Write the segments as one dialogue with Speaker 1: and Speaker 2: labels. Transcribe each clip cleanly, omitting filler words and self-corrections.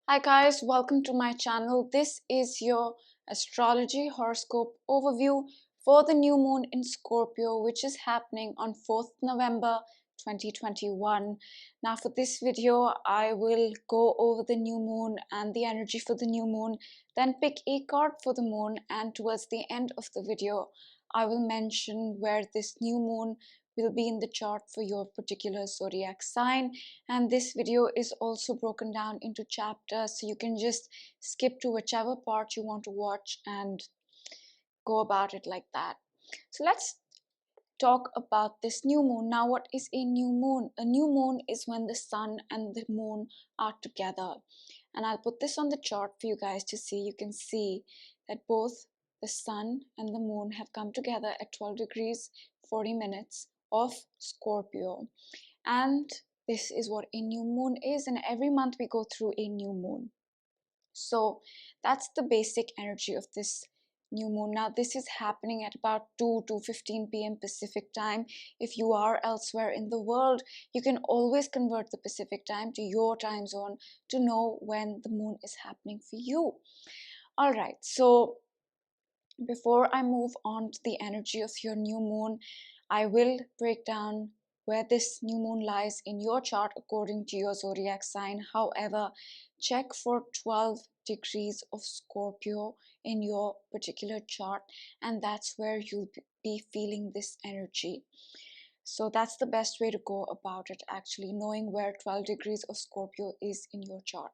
Speaker 1: Hi guys, welcome to my channel. This is your astrology horoscope overview for the new moon in Scorpio, which is happening on 4th November 2021. Now for this video, I will go over the new moon and the energy for the new moon, then pick a card for the moon, and towards the end of the video, I will mention where this new moon will be in the chart for your particular zodiac sign. And this video is also broken down into chapters, so you can just skip to whichever part you want to watch and go about it like that. So let's talk about this new moon. Now, what is a new moon? A new moon is when the sun and the moon are together, and I'll put this on the chart for you guys to see. You can see that both the sun and the moon have come together at 12 degrees 40 minutes of Scorpio. And this is what a new moon is, and every month we go through a new moon. So that's the basic energy of this new moon. Now this is happening at about 2:15 p.m. Pacific time. If you are elsewhere in the world, you can always convert the Pacific time to your time zone to know when the moon is happening for you. All right, so before I move on to the energy of your new moon, I will break down where this new moon lies in your chart according to your zodiac sign. However, check for 12 degrees of Scorpio in your particular chart, and that's where you'll be feeling this energy. So that's the best way to go about it, actually, knowing where 12 degrees of Scorpio is in your chart.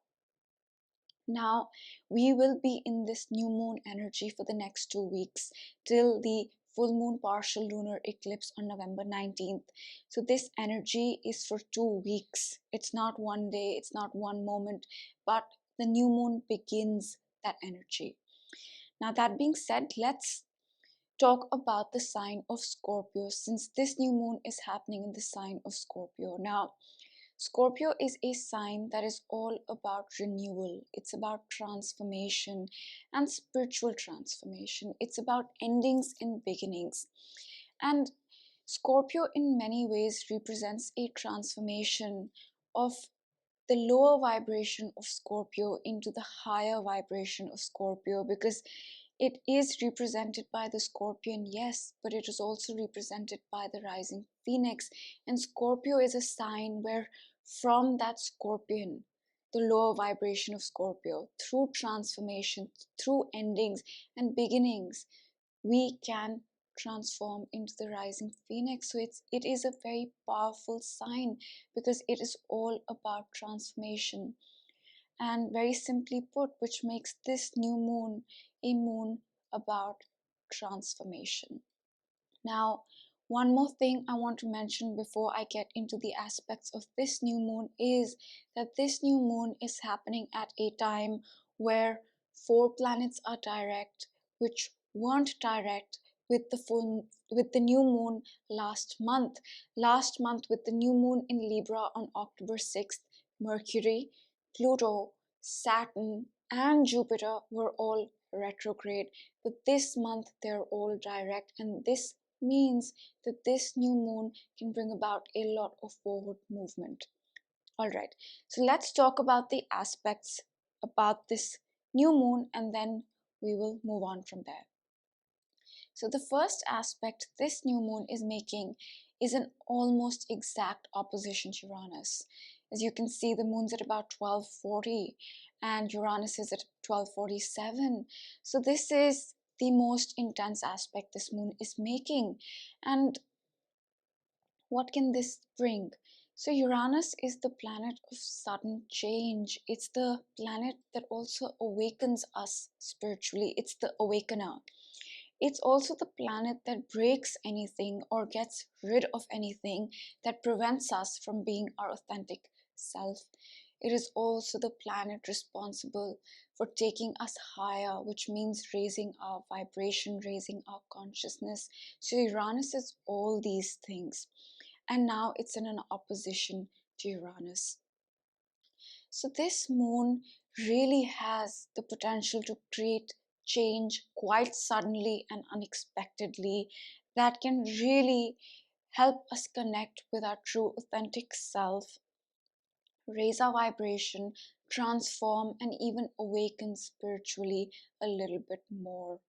Speaker 1: Now, we will be in this new moon energy for the next 2 weeks till the full moon partial lunar eclipse on November 19th. So, this energy is for 2 weeks. It's not one day, it's not one moment, but the new moon begins that energy. Now, that being said, let's talk about the sign of Scorpio, since this new moon is happening in the sign of Scorpio. Now, Scorpio is a sign that is all about renewal. It's about transformation and spiritual transformation. It's about endings and beginnings. And Scorpio, in many ways, represents a transformation of the lower vibration of Scorpio into the higher vibration of Scorpio, because it is represented by the scorpion, yes, but it is also represented by the rising phoenix. And Scorpio is a sign where from that scorpion, the lower vibration of Scorpio, through transformation, through endings and beginnings, we can transform into the rising phoenix. So it is a very powerful sign because it is all about transformation. And very simply put, which makes this new moon a moon about transformation. Now, one more thing I want to mention before I get into the aspects of this new moon is that this new moon is happening at a time where 4 planets are direct, which weren't direct with the new moon last month. Last month, with the new moon in Libra on October 6th, Mercury, Pluto, Saturn, and Jupiter were all retrograde. But this month they're all direct, and this means that this new moon can bring about a lot of forward movement. All right, so let's talk about the aspects about this new moon, and then we will move on from there. So the first aspect this new moon is making is an almost exact opposition to Uranus. As you can see, the moon's at about 1240 and Uranus is at 1247. So this is the most intense aspect this moon is making. And what can this bring? So Uranus is the planet of sudden change. It's the planet that also awakens us spiritually. It's the awakener. It's also the planet that breaks anything or gets rid of anything that prevents us from being our authentic self. It is also the planet responsible for taking us higher, which means raising our vibration, raising our consciousness. So Uranus is all these things. And now it's in an opposition to Uranus. So this moon really has the potential to create change quite suddenly and unexpectedly that can really help us connect with our true authentic self, raise our vibration, transform and even awaken spiritually a little bit more.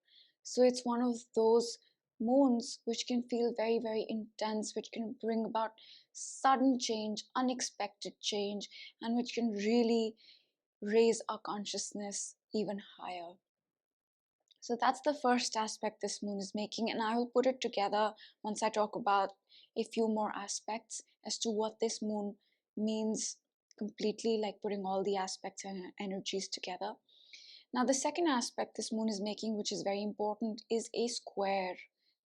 Speaker 1: So it's one of those moons which can feel very, very intense, which can bring about sudden change, unexpected change, and which can really raise our consciousness even higher. So that's the first aspect this moon is making, and I will put it together once I talk about a few more aspects as to what this moon means completely, like putting all the aspects and energies together. Now, the second aspect this moon is making, which is very important, is a square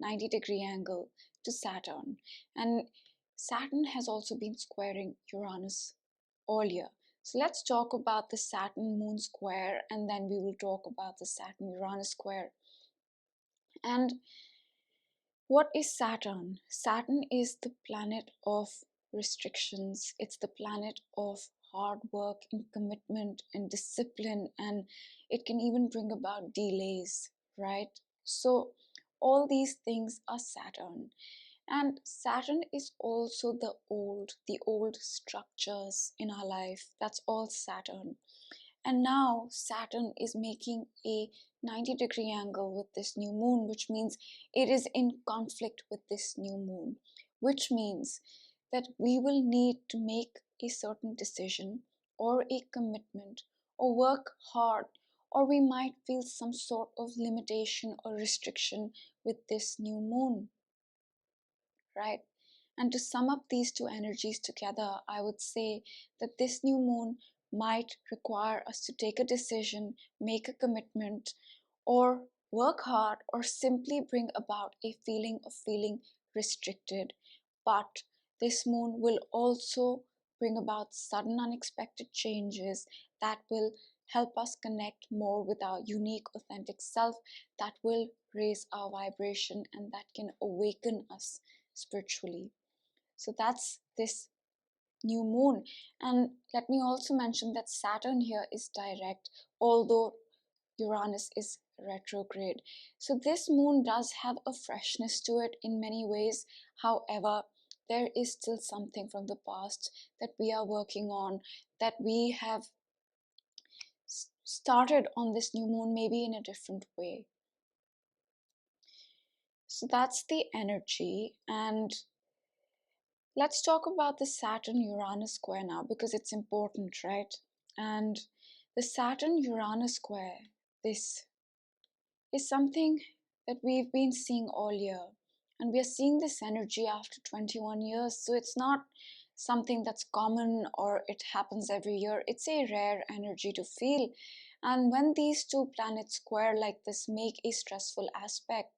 Speaker 1: 90-degree angle to Saturn. And Saturn has also been squaring Uranus all year. So let's talk about the Saturn moon square, and then we will talk about the Saturn Uranus square. And what is Saturn? Saturn is the planet of restrictions. It's the planet of hard work and commitment and discipline, and it can even bring about delays, right? So all these things are Saturn. And Saturn is also the old structures in our life. That's all Saturn. And now Saturn is making a 90-degree angle with this new moon, which means it is in conflict with this new moon, which means that we will need to make a certain decision or a commitment or work hard, or we might feel some sort of limitation or restriction with this new moon, right? And to sum up these two energies together, I would say that this new moon might require us to take a decision, make a commitment, or work hard, or simply bring about a feeling of feeling restricted. But this moon will also bring about sudden unexpected changes that will help us connect more with our unique authentic self, that will raise our vibration and that can awaken us spiritually. So that's this new moon. And let me also mention that Saturn here is direct, although Uranus is retrograde. So this moon does have a freshness to it in many ways. However, there is still something from the past that we are working on, that we have started on this new moon, maybe in a different way. So that's the energy. And let's talk about the Saturn-Uranus square now, because it's important, right? And the Saturn-Uranus square, this is something that we've been seeing all year. And we are seeing this energy after 21 years. So it's not something that's common or it happens every year. It's a rare energy to feel. And when these two planets square like this, make a stressful aspect,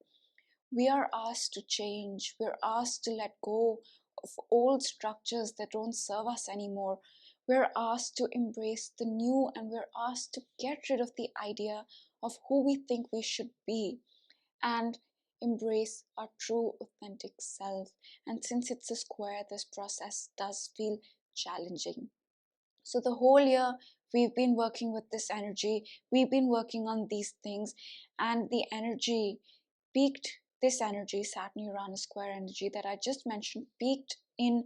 Speaker 1: we are asked to change. We're asked to let go of old structures that don't serve us anymore. We're asked to embrace the new, and we're asked to get rid of the idea of who we think we should be and embrace our true authentic self. And since it's a square, this process does feel challenging. So the whole year we've been working with this energy, we've been working on these things, and the energy peaked. This energy, Saturn Uranus square energy that I just mentioned, peaked in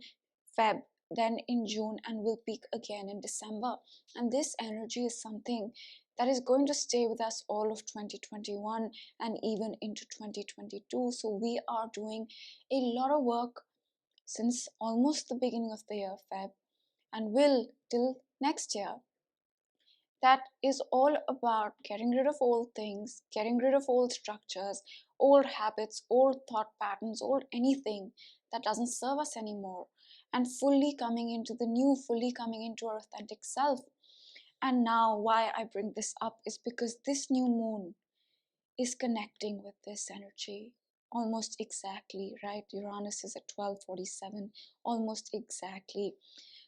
Speaker 1: Feb, then in June, and will peak again in December. And this energy is something that is going to stay with us all of 2021 and even into 2022. So we are doing a lot of work since almost the beginning of the year, Feb, and will till next year. That is all about getting rid of old things, getting rid of old structures, old habits, old thought patterns, old anything that doesn't serve us anymore, and fully coming into the new, fully coming into our authentic self. And now, why I bring this up is because this new moon is connecting with this energy almost exactly, right? Uranus is at 12:47, almost exactly.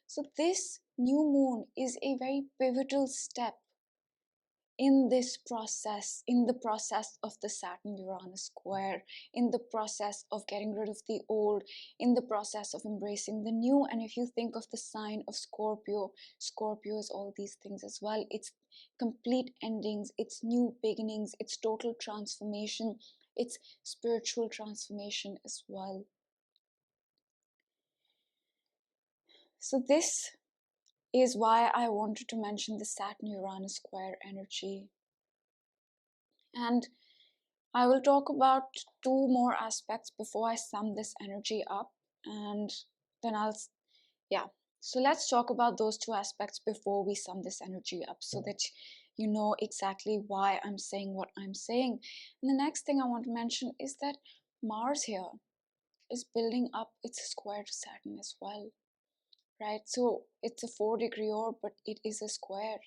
Speaker 1: So this new moon is a very pivotal step in this process, in the process of the Saturn-Uranus square, in the process of getting rid of the old, in the process of embracing the new. And if you think of the sign of Scorpio, Scorpio is all these things as well. It's complete endings, it's new beginnings, it's total transformation, it's spiritual transformation as well. So this is why I wanted to mention the Saturn-Uranus square energy. And I will talk about two more aspects before I sum this energy up, and then yeah. So let's talk about those two aspects before we sum this energy up so that you know exactly why I'm saying what I'm saying. And the next thing I want to mention is that Mars here is building up its square to Saturn as well, right? So it's a 4-degree orb, but it is a square.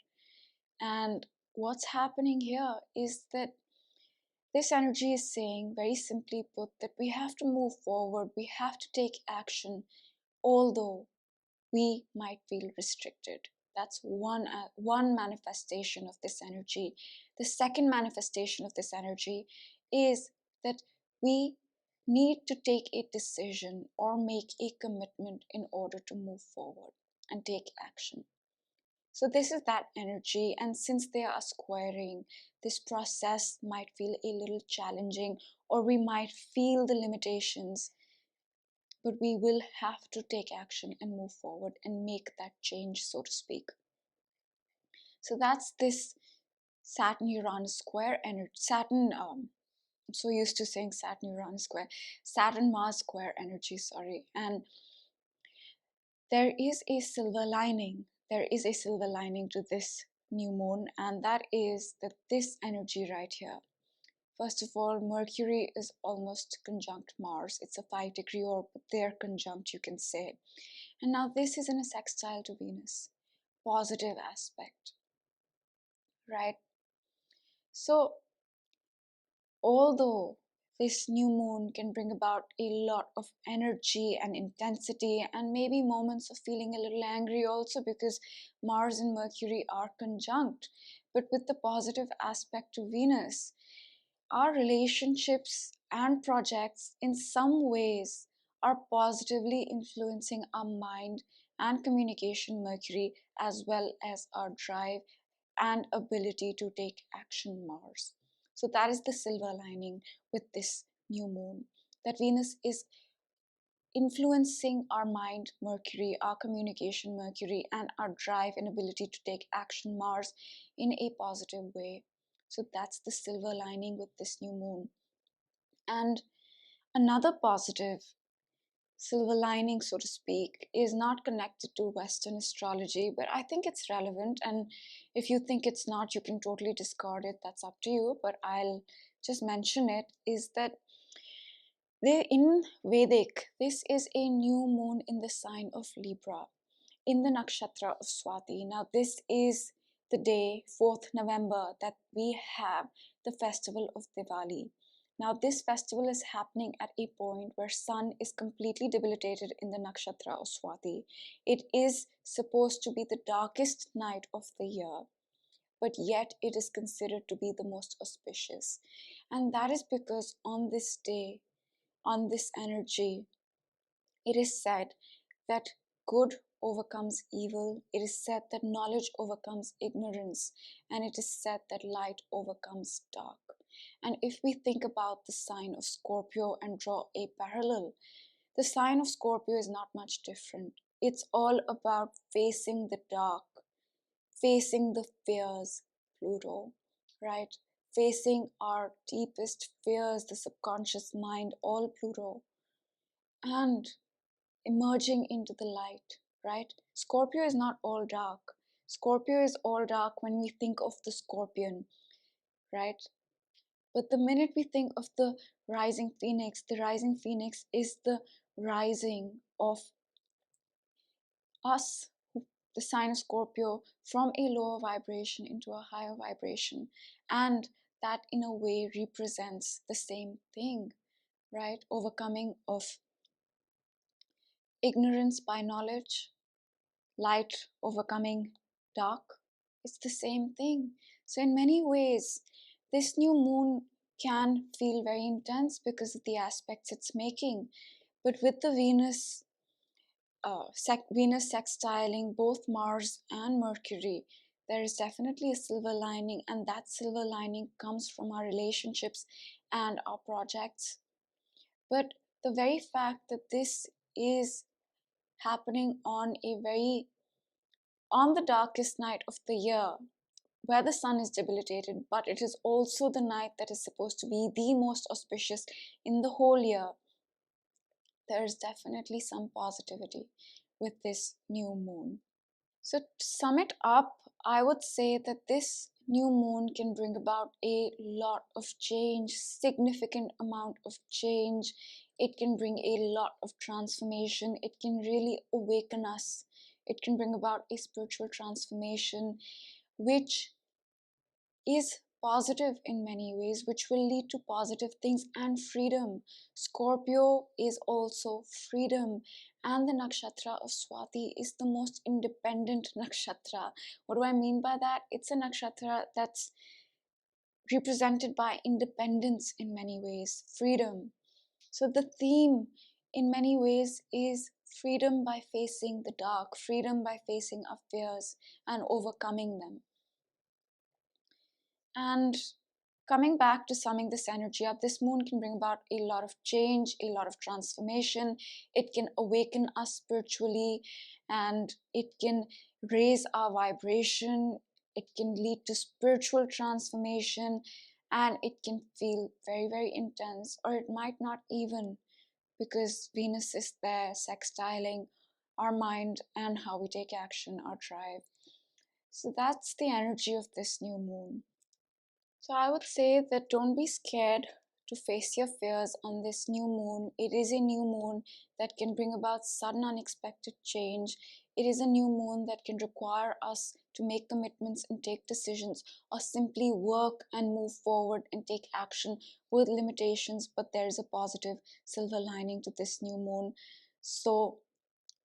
Speaker 1: And what's happening here is that this energy is saying, very simply put, that we have to move forward, we have to take action, although we might feel restricted. That's one manifestation of this energy. The second manifestation of this energy is that we need to take a decision or make a commitment in order to move forward and take action. So this is that energy, and since they are squaring, this process might feel a little challenging, or we might feel the limitations, but we will have to take action and move forward and make that change, so to speak. So that's this Saturn-Uranus square energy. I'm so used to saying Saturn-Uranus square, Saturn-Mars square energy, sorry. And there is a silver lining. There is a silver lining to this new moon, and that is that this energy right here. First of all, Mercury is almost conjunct Mars. It's a 5-degree orb, but they're conjunct, you can say. And now this is in a sextile to Venus. Positive aspect, right? So, although this new moon can bring about a lot of energy and intensity and maybe moments of feeling a little angry also because Mars and Mercury are conjunct, but with the positive aspect to Venus, our relationships and projects in some ways are positively influencing our mind and communication Mercury, as well as our drive and ability to take action Mars. So that is the silver lining with this new moon, that Venus is influencing our mind Mercury, our communication Mercury, and our drive and ability to take action Mars in a positive way. So that's the silver lining with this new moon. And another positive silver lining, so to speak, is not connected to Western astrology, but I think it's relevant. And if you think it's not, you can totally discard it. That's up to you. But I'll just mention it, is that in Vedic, this is a new moon in the sign of Libra, in the nakshatra of Swati. Now, this is the day, 4th November, that we have the festival of Diwali. Now, this festival is happening at a point where sun is completely debilitated in the nakshatra of Swati. It is supposed to be the darkest night of the year, but yet it is considered to be the most auspicious. And that is because on this day, on this energy, it is said that good overcomes evil. It is said that knowledge overcomes ignorance. And it is said that light overcomes dark. And if we think about the sign of Scorpio and draw a parallel, the sign of Scorpio is not much different. It's all about facing the dark, facing the fears, Pluto, right? Facing our deepest fears, the subconscious mind, all Pluto, and emerging into the light, right? Scorpio is not all dark. Scorpio is all dark when we think of the scorpion, right? But the minute we think of the rising phoenix is the rising of us, the sign of Scorpio, from a lower vibration into a higher vibration. And that in a way represents the same thing, right? Overcoming of ignorance by knowledge, light overcoming dark. It's the same thing. So in many ways, this new moon can feel very intense because of the aspects it's making. But with the Venus sextiling both Mars and Mercury, there is definitely a silver lining, and that silver lining comes from our relationships and our projects. But the very fact that this is happening on on the darkest night of the year, where the sun is debilitated, but it is also the night that is supposed to be the most auspicious in the whole year, there is definitely some positivity with this new moon. So to sum it up, I would say that this new moon can bring about a lot of change, significant amount of change. It can bring a lot of transformation. It can really awaken us. It can bring about a spiritual transformation, which is positive in many ways, which will lead to positive things and freedom. Scorpio is also freedom, and the nakshatra of Swati is the most independent nakshatra. What do I mean by that? It's a nakshatra that's represented by independence in many ways, freedom. So the theme in many ways is freedom by facing the dark, freedom by facing our fears and overcoming them. And coming back to summing this energy up, this moon can bring about a lot of change, a lot of transformation. It can awaken us spiritually, and it can raise our vibration. It can lead to spiritual transformation, and it can feel very, very intense, or it might not even, because Venus is there sextiling our mind and how we take action, our drive. So that's the energy of this new moon. So I would say that don't be scared to face your fears on this new moon. It is a new moon that can bring about sudden unexpected change. It is a new moon that can require us to make commitments and take decisions, or simply work and move forward and take action with limitations, but there is a positive silver lining to this new moon. So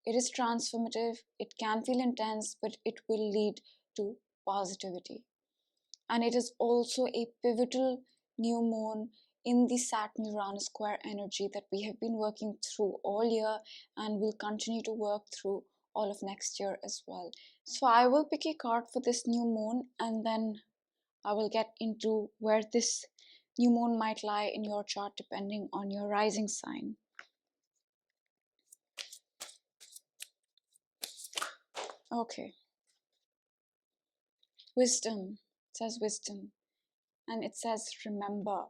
Speaker 1: it is transformative, it can feel intense, but it will lead to positivity. And it is also a pivotal new moon in the Saturn-Uranus square energy that we have been working through all year and will continue to work through all of next year as well. So I will pick a card for this new moon, and then I will get into where this new moon might lie in your chart depending on your rising sign. Okay. Wisdom. It says wisdom. And it says remember.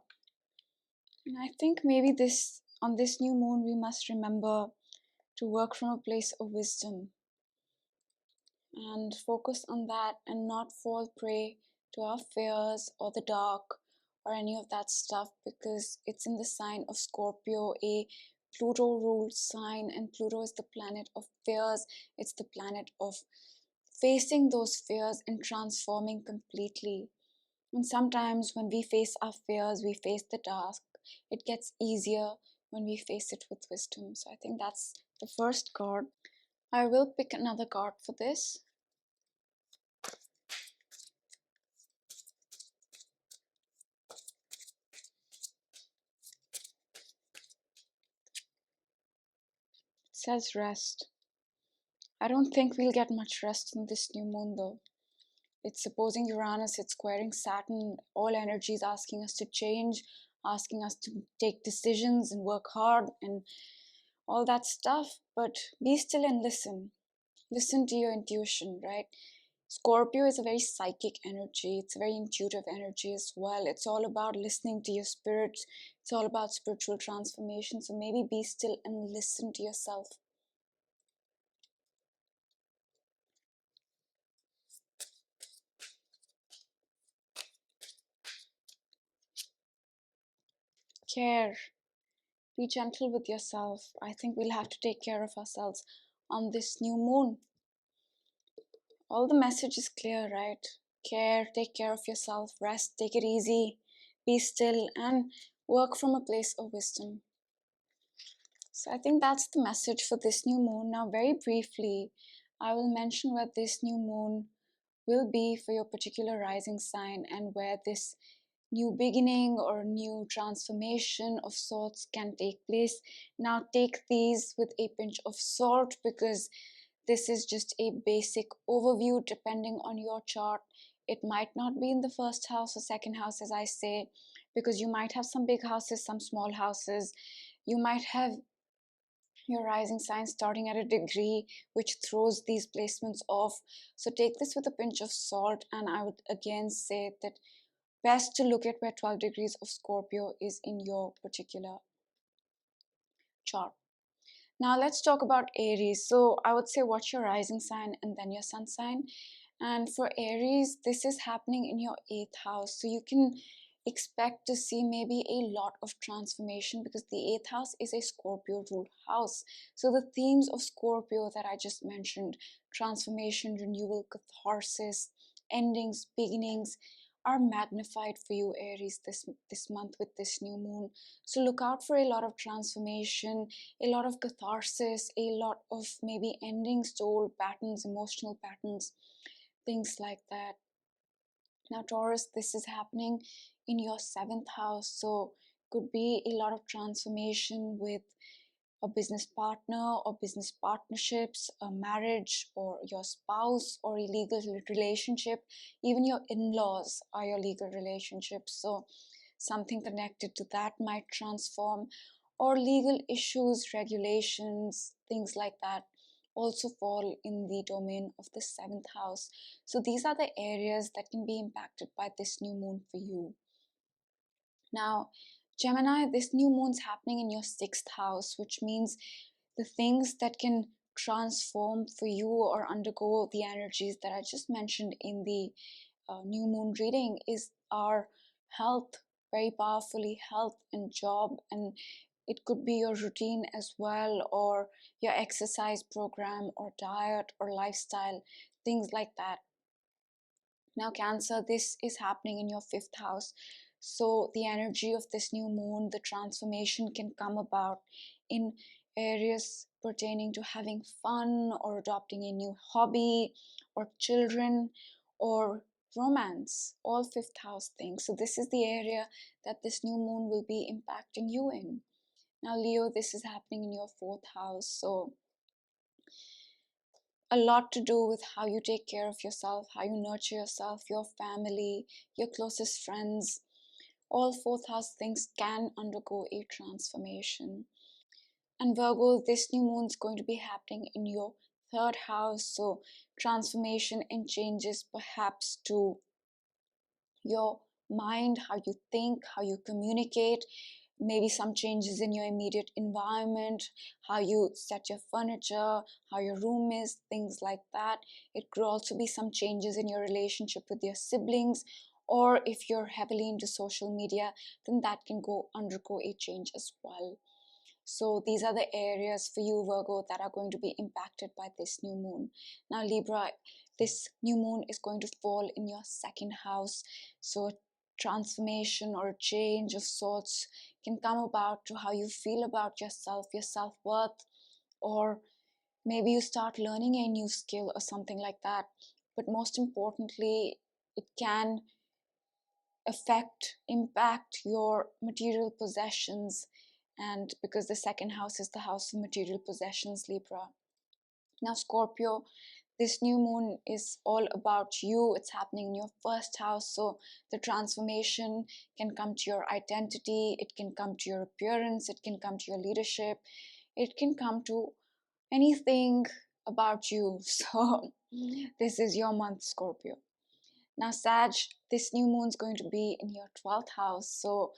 Speaker 1: And I think maybe on this new moon we must remember to work from a place of wisdom and focus on that and not fall prey to our fears or the dark or any of that stuff, because it's in the sign of Scorpio, a Pluto ruled sign, and Pluto is the planet of fears. It's the planet of facing those fears and transforming completely. And sometimes when we face our fears, we face the dark, it gets easier when we face it with wisdom. So I think that's the first card. I will pick another card for this. It says rest. I don't think we'll get much rest in this new moon though. It's opposing Uranus, it's squaring Saturn, all energies asking us to change, asking us to take decisions and work hard and all that stuff. But be still and listen. Listen to your intuition, right? Scorpio is a very psychic energy. It's a very intuitive energy as well. It's all about listening to your spirit. It's all about spiritual transformation. So maybe be still and listen to yourself. Care. Be gentle with yourself. I think we'll have to take care of ourselves on this new moon. All the message is clear, right? Care, take care of yourself, rest, take it easy, be still, and work from a place of wisdom. So I think that's the message for this new moon. Now, very briefly, I will mention where this new moon will be for your particular rising sign and where this new beginning or new transformation of sorts can take place. Now, take these with a pinch of salt, because this is just a basic overview depending on your chart. It might not be in the first house or second house, as I say, because you might have some big houses, some small houses. You might have your rising sign starting at a degree, which throws these placements off. So take this with a pinch of salt, and I would again say that best to look at where 12 degrees of Scorpio is in your particular chart. Now let's talk about Aries. So I would say watch your rising sign and then your sun sign. And for Aries, this is happening in your 8th house. So you can expect to see maybe a lot of transformation, because the 8th house is a Scorpio ruled house. So the themes of Scorpio that I just mentioned, transformation, renewal, catharsis, endings, beginnings, are magnified for you, Aries, this month with this new moon. So look out for a lot of transformation, a lot of catharsis, a lot of maybe endings to old patterns, emotional patterns, things like that. Now, Taurus, this is happening in your 7th house, so could be a lot of transformation with a business partner or business partnerships, a marriage, or your spouse, or a legal relationship. Even your in-laws are your legal relationships, so something connected to that might transform, or legal issues, regulations, things like that also fall in the domain of the 7th house. So these are the areas that can be impacted by this new moon for you. Now, Gemini, this new moon's happening in your 6th house, which means the things that can transform for you or undergo the energies that I just mentioned in the new moon reading is our health, very powerfully health and job, and it could be your routine as well, or your exercise program or diet or lifestyle, things like that. Now, Cancer, this is happening in your 5th house. So, the energy of this new moon, the transformation can come about in areas pertaining to having fun or adopting a new hobby or children or romance, all 5th house things. So, this is the area that this new moon will be impacting you in. Now, Leo, this is happening in your 4th house. So, a lot to do with how you take care of yourself, how you nurture yourself, your family, your closest friends. All 4th house things can undergo a transformation. And Virgo, this new moon is going to be happening in your 3rd house. So transformation and changes perhaps to your mind, how you think, how you communicate, maybe some changes in your immediate environment, how you set your furniture, how your room is, things like that. It could also be some changes in your relationship with your siblings, or if you're heavily into social media, then that can undergo a change as well. So these are the areas for you, Virgo, that are going to be impacted by this new moon. Now, Libra, this new moon is going to fall in your 2nd house. So a transformation or a change of sorts can come about to how you feel about yourself, your self-worth, or maybe you start learning a new skill or something like that. But most importantly, it can impact your material possessions, and because the 2nd house is the house of material possessions, Libra. Now, Scorpio, this new moon is all about you. It's happening in your 1st house, so the transformation can come to your identity, it can come to your appearance, it can come to your leadership, it can come to anything about you. So this is your month, Scorpio. Now, Sag, this new moon is going to be in your 12th house. So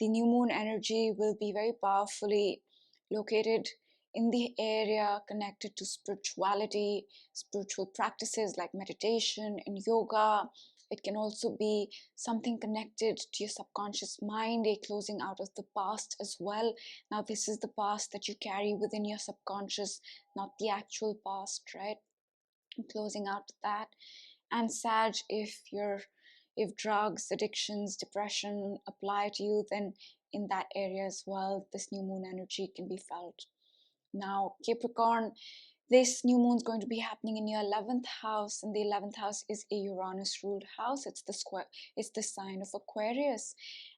Speaker 1: the new moon energy will be very powerfully located in the area connected to spirituality, spiritual practices like meditation and yoga. It can also be something connected to your subconscious mind, a closing out of the past as well. Now, this is the past that you carry within your subconscious, not the actual past, right? Closing out that. And Sag, if drugs, addictions, depression apply to you, then in that area as well, this new moon energy can be felt. Now, Capricorn, this new moon is going to be happening in your 11th house, and the 11th house is a Uranus ruled house. It's the sign of Aquarius.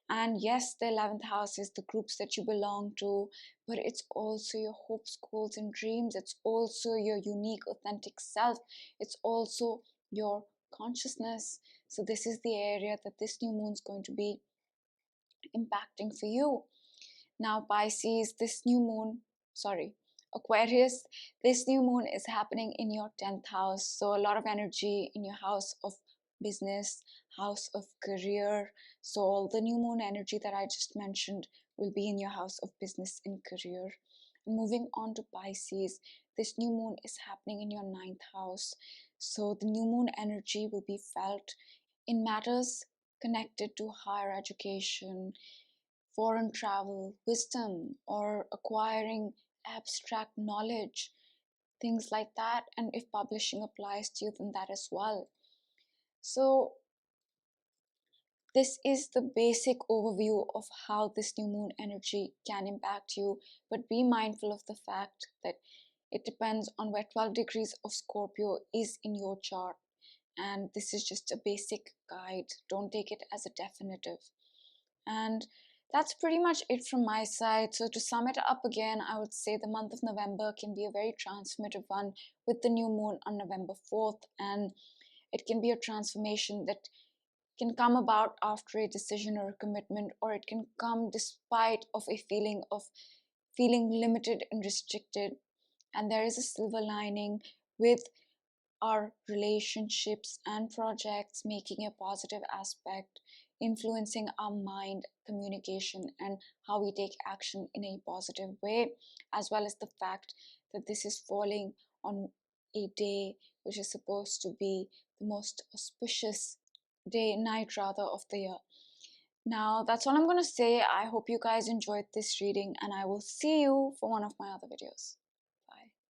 Speaker 1: And yes, the 11th house is the groups that you belong to, but it's also your hopes, goals, and dreams. It's also your unique, authentic self. It's also your consciousness. So this is the area that this new moon is going to be impacting for you. Now, Pisces, this new moon, sorry, Aquarius, this new moon is happening in your 10th house, so a lot of energy in your house of business, house of career. So all the new moon energy that I just mentioned will be in your house of business and career. And moving on to Pisces, this new moon is happening in your 9th house, so the new moon energy will be felt in matters connected to higher education, foreign travel, wisdom, or acquiring abstract knowledge, things like that. And if publishing applies to you, then that as well. So this is the basic overview of how this new moon energy can impact you, but be mindful of the fact that it depends on where 12 degrees of Scorpio is in your chart, and this is just a basic guide. Don't take it as a definitive. And that's pretty much it from my side. So to sum it up again, I would say the month of November can be a very transformative one with the new moon on November 4th, and it can be a transformation that can come about after a decision or a commitment, or it can come despite of a feeling of feeling limited and restricted. And there is a silver lining with our relationships and projects making a positive aspect, influencing our mind, communication, and how we take action in a positive way, as well as the fact that this is falling on a day which is supposed to be the most auspicious night rather of the year. Now that's all I'm going to say. I hope you guys enjoyed this reading, and I will see you for one of my other videos.